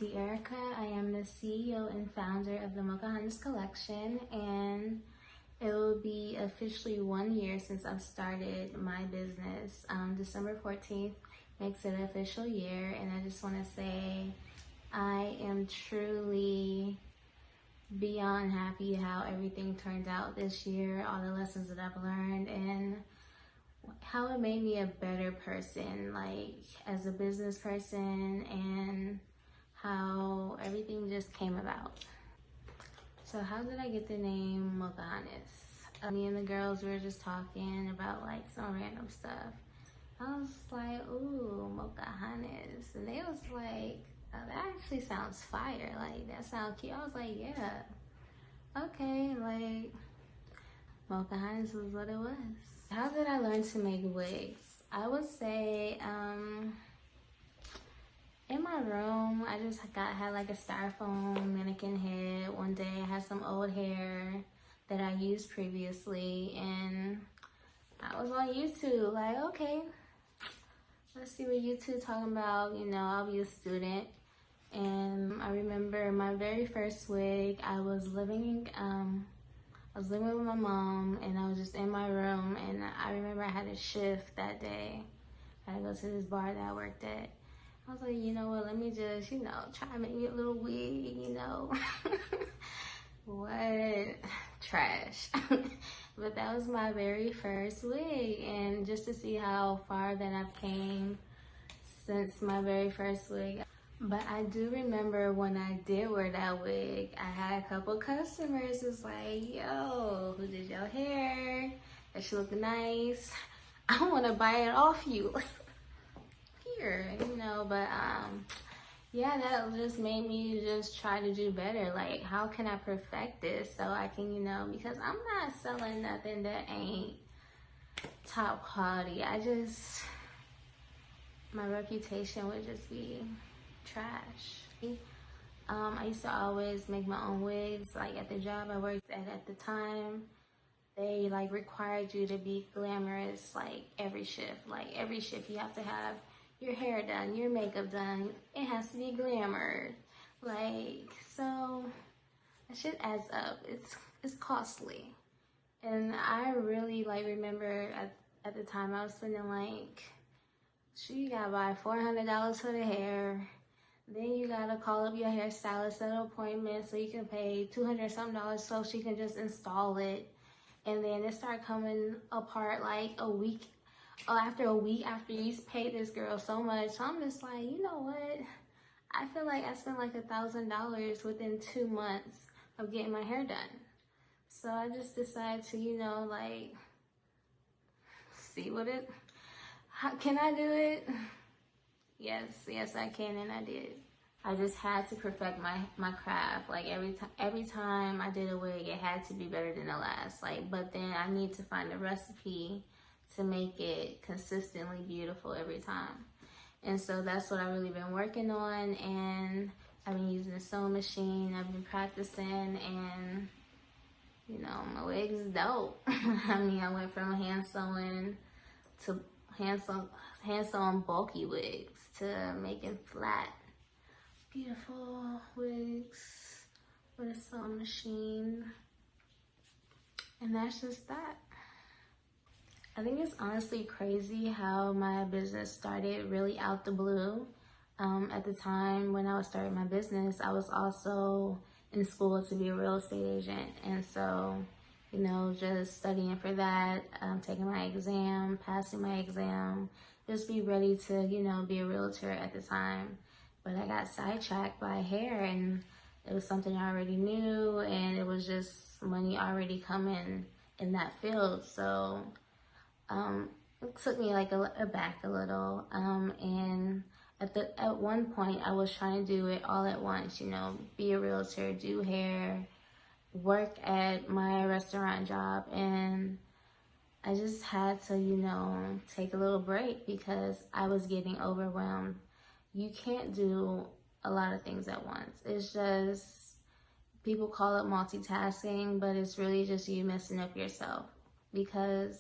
Erica. I am the CEO and founder of the Mocahontas collection, and it will be officially 1 year since I've started my business. December 14th makes it an official year, and I just want to say I am truly beyond happy how everything turned out this year, all the lessons that I've learned, and how it made me a better person, like as a business person, and how everything just came about. So how did I get the name Mocahontas? Me and the girls were just talking about like some random stuff. I was like, ooh, Mocahontas. And they was like, oh, that actually sounds fire. Like, that sounds cute. I was like, yeah, okay, like, Mocahontas was what it was. How did I learn to make wigs? I would say, in my room, I just had like a styrofoam mannequin head. One day I had some old hair that I used previously, and I was on YouTube, like, okay, let's see what YouTube talking about. You know, I'll be a student. And I remember my very first wig, I was living with my mom, and I was just in my room, and I remember I had a shift that day. I had to go to this bar that I worked at. I was like, you know what, let me just, try to make me a little wig, What? Trash. But that was my very first wig, and just to see how far that I've came since my very first wig. But I do remember when I did wear that wig, I had a couple customers who's like, yo, who did your hair? That should look nice. I want to buy it off you. Here, but yeah, that just made me just try to do better. Like, how can I perfect this so I can, because I'm not selling nothing that ain't top quality. My reputation would just be trash. I used to always make my own wigs. Like at the job I worked at the time, they like required you to be glamorous like every shift. Like every shift you have to have your hair done, your makeup done. It has to be glamour. Like, so that shit adds up. It's costly. And I really like remember at the time I was spending like, you gotta buy $400 for the hair. Then you gotta call up your hairstylist at an appointment so you can pay $200 something so she can just install it. And then it started coming apart like after a week after you paid this girl so much. So I'm just like, you know what? I feel like I spent like $1,000 within 2 months of getting my hair done. So I just decided to, see can I do it? Yes I can, and I did. I just had to perfect my craft. Like every time I did a wig, it had to be better than the last. But then I need to find a recipe to make it consistently beautiful every time. And so that's what I've really been working on, and I've been using the sewing machine, I've been practicing, and my wig's dope. I mean, I went from hand sewing to hand sewn bulky wigs to making flat, beautiful wigs with a sewing machine. And that's just that. I think it's honestly crazy how my business started really out the blue. At the time when I was starting my business, I was also in school to be a real estate agent. And so, just studying for that, taking my exam, passing my exam, just be ready to, be a realtor at the time. But I got sidetracked by hair, and it was something I already knew, and it was just money already coming in that field. So it took me like aback a little. And at one point I was trying to do it all at once, be a realtor, do hair, work at my restaurant job, and I just had to, take a little break because I was getting overwhelmed. You can't do a lot of things at once. It's just, people call it multitasking, but it's really just you messing up yourself, because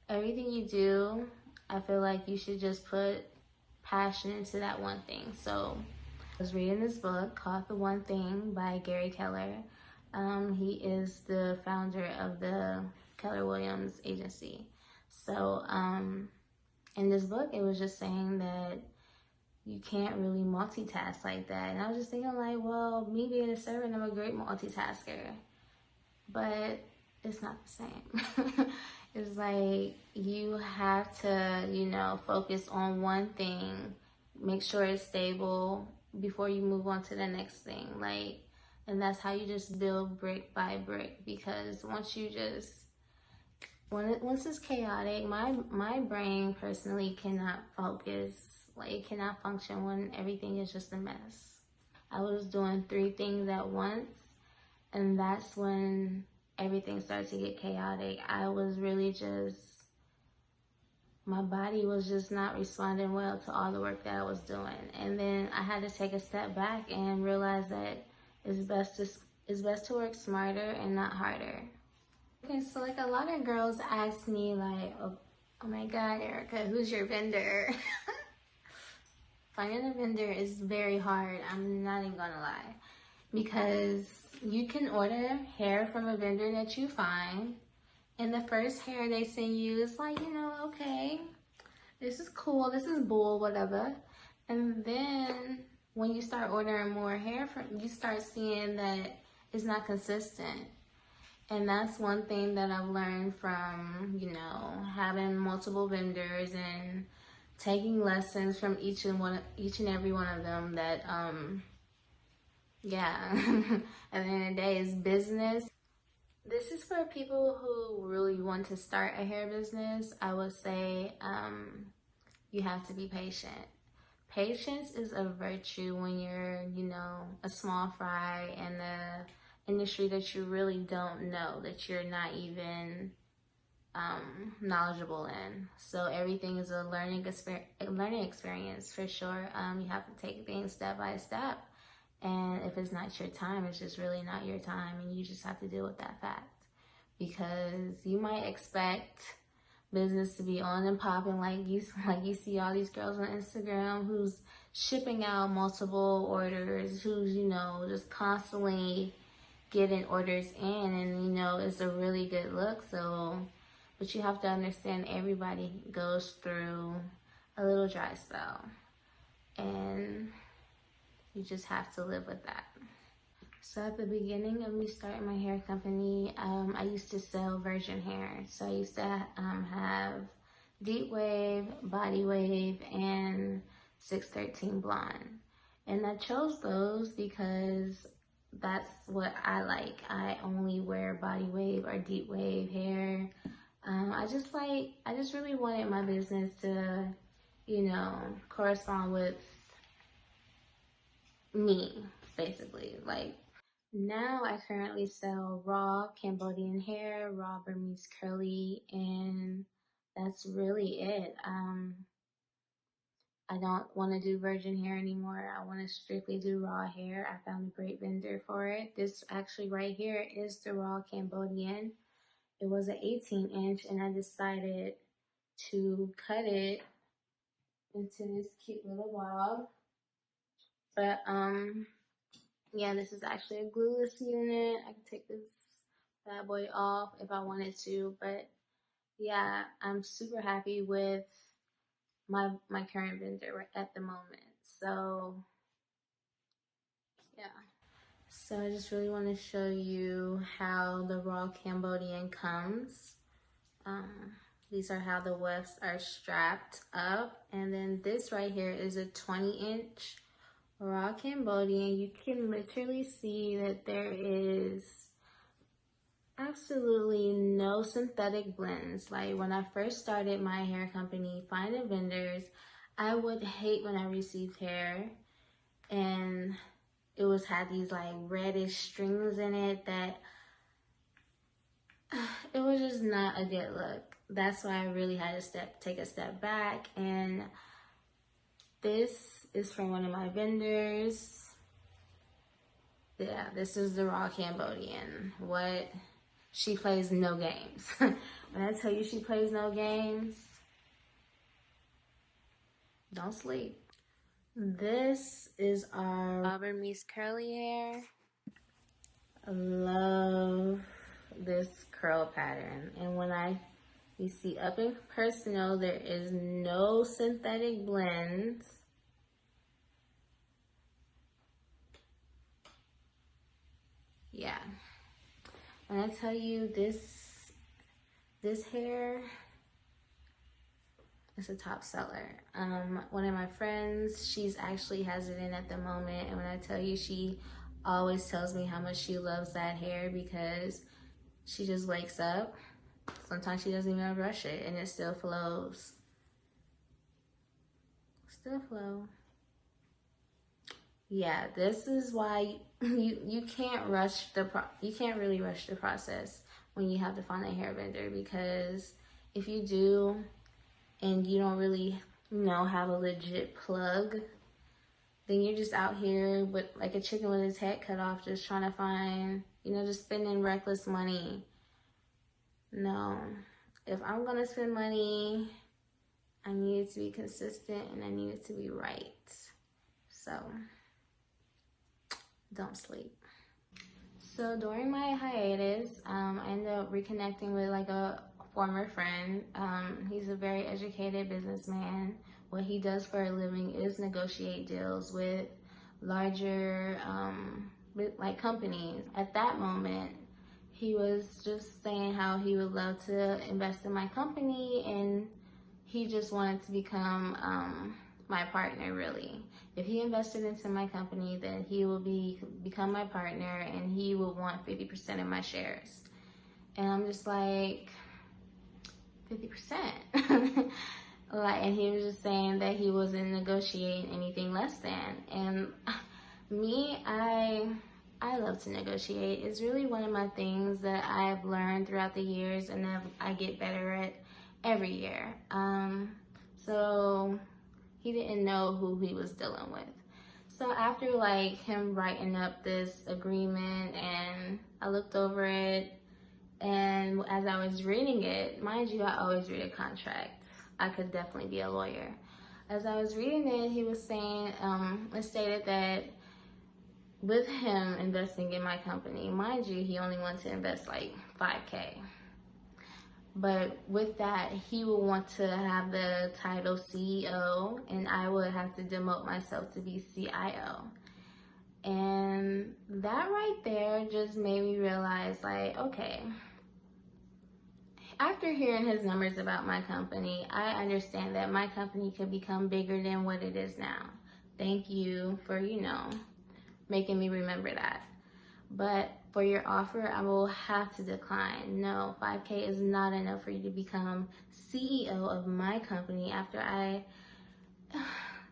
everything you do, I feel like you should just put passion into that one thing. So was reading this book called The One Thing by Gary Keller. He is the founder of the Keller Williams agency. So in this book, it was just saying that you can't really multitask like that. And I was just thinking like, well, me being a servant, I'm a great multitasker. But it's not the same. It's like you have to, you know, focus on one thing, make sure it's stable before you move on to the next thing. Like, and that's how you just build brick by brick, because once you just, once it's chaotic, my brain personally cannot focus. Like, it cannot function when everything is just a mess. I was doing 3 things at once, and that's when everything started to get chaotic. I was really just, my body was just not responding well to all the work that I was doing. And then I had to take a step back and realize that it's best to work smarter and not harder. Okay, so like a lot of girls ask me like, oh my God, Erica, who's your vendor? Finding a vendor is very hard, I'm not even gonna lie. Because you can order hair from a vendor that you find, and the first hair they send you is like, you know, okay, this is cool, this is bull, whatever. And then when you start ordering more hair from, you start seeing that it's not consistent. And that's one thing that I've learned from, you know, having multiple vendors and taking lessons from each and every one of them, that yeah, at the end of the day, it's business. This is for people who really want to start a hair business. I would say you have to be patient. Patience is a virtue when you're, you know, a small fry in the industry that you really don't know, that you're not even knowledgeable in. So everything is a learning experience for sure. You have to take things step by step. And if it's not your time, it's just really not your time, and you just have to deal with that fact. Because you might expect business to be on and popping, like you see all these girls on Instagram who's shipping out multiple orders, who's, you know, just constantly getting orders in, and, you know, it's a really good look. So, but you have to understand everybody goes through a little dry spell, and you just have to live with that. So at the beginning of me starting my hair company, I used to sell virgin hair. So I used to have deep wave, body wave, and 613 blonde. And I chose those because that's what I like. I only wear body wave or deep wave hair. I just really wanted my business to, you know, correspond with me, basically. Like, now I currently sell raw Cambodian hair, raw Burmese curly, and that's really it. I don't want to do virgin hair anymore. I want to strictly do raw hair. I found a great vendor for it. This actually right here is the raw Cambodian. It was an 18-inch, and I decided to cut it into this cute little bob. But yeah, this is actually a glueless unit. I can take this bad boy off if I wanted to, but yeah, I'm super happy with my current vendor at the moment. So yeah. So I just really want to show you how the raw Cambodian comes. These are how the wefts are strapped up. And then this right here is a 20-inch raw Cambodian. You can literally see that there is absolutely no synthetic blends. Like, when I first started my hair company, finding vendors, I would hate when I received hair and it had these like reddish strings in it that it was just not a good look. That's why I really had to take a step back. And this is from one of my vendors. Yeah, this is the raw Cambodian. She plays no games. When I tell you she plays no games, don't sleep. This is our Auburn Meets Curly hair. I love this curl pattern. And you see up and personal, there is no synthetic blends. Yeah. When I tell you this hair is a top seller. One of my friends, she's actually has it in at the moment. And when I tell you, she always tells me how much she loves that hair because she just wakes up. Sometimes she doesn't even brush it and it still flows. Still flow. Yeah, this is why you can't you can't really rush the process when you have to find a hairbender, because if you do and you don't really have a legit plug, then you're just out here with like a chicken with his head cut off, just trying to find, just spending reckless money. No, if I'm gonna spend money, I need it to be consistent and I need it to be right. So don't sleep. So during my hiatus, I ended up reconnecting with like a former friend. He's a very educated businessman. What he does for a living is negotiate deals with larger like companies. At that moment, he was just saying how he would love to invest in my company, and he just wanted to become my partner, really. If he invested into my company, then he will become my partner, and he will want 50% of my shares. And I'm just like, 50%? And he was just saying that he wasn't negotiating anything less than. And me, I love to negotiate. It's really one of my things that I've learned throughout the years and that I get better at every year. So he didn't know who he was dealing with. So after like him writing up this agreement, and I looked over it, and as I was reading it, mind you, I always read a contract. I could definitely be a lawyer. As I was reading it, he was saying, it stated that with him investing in my company, mind you, he only wanted to invest like $5K. But with that, he will want to have the title CEO, and I would have to demote myself to be CIO. And that right there just made me realize, like, okay, after hearing his numbers about my company, I understand that my company could become bigger than what it is now. Thank you for, making me remember that. But for your offer, I will have to decline. No, 5K is not enough for you to become CEO of my company after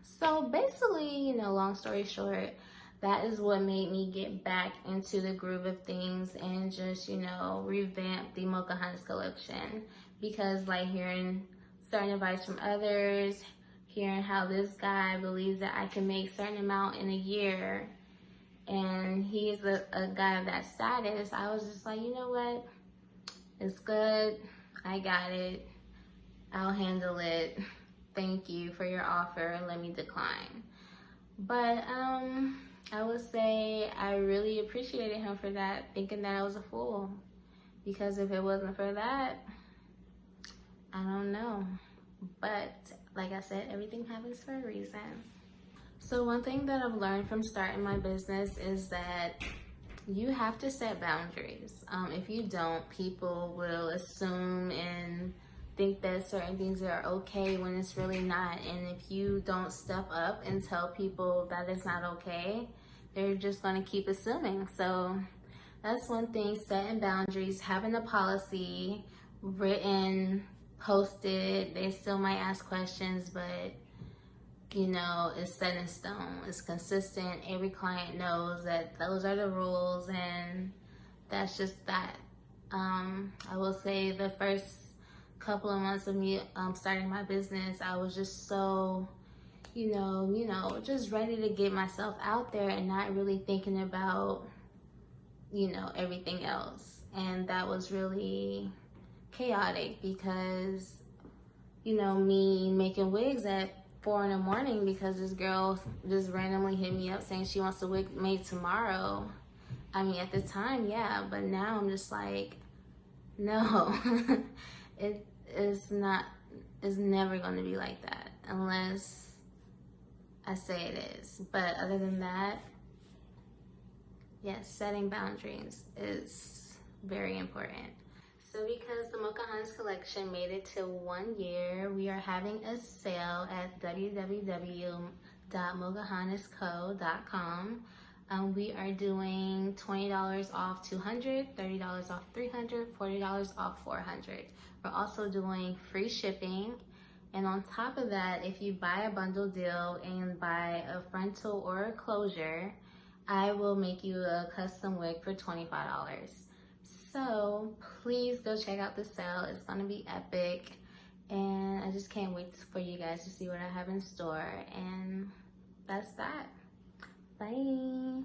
So basically, long story short, that is what made me get back into the groove of things and just, revamp the Mocahontas collection. Because like hearing certain advice from others, hearing how this guy believes that I can make a certain amount in a year, and he's a guy of that status, I was just like, you know what? It's good. I got it. I'll handle it. Thank you for your offer, and let me decline. But I would say I really appreciated him for that, thinking that I was a fool. Because if it wasn't for that, I don't know. But like I said, everything happens for a reason. So one thing that I've learned from starting my business is that you have to set boundaries. If you don't, people will assume and think that certain things are okay when it's really not. And if you don't step up and tell people that it's not okay, they're just going to keep assuming. So that's one thing, setting boundaries, having a policy written, posted. They still might ask questions, but it's set in stone. It's consistent. Every client knows that those are the rules, and that's just that. I will say the first couple of months of me starting my business, I was just so, just ready to get myself out there and not really thinking about, everything else. And that was really chaotic because, me making wigs at 4 in the morning because this girl just randomly hit me up saying she wants a wig made tomorrow. I mean, at the time, yeah, but now I'm just like, no, it is not, it's never going to be like that unless I say it is. But other than that, yes, setting boundaries is very important. So because the Mocahontas collection made it to 1 year, we are having a sale at www.mocahontasco.com. We are doing $20 off 200, $30 off 300, $40 off 400. We're also doing free shipping. And on top of that, if you buy a bundle deal and buy a frontal or a closure, I will make you a custom wig for $25. So please go check out the sale. It's gonna be epic. And I just can't wait for you guys to see what I have in store. And that's that. Bye.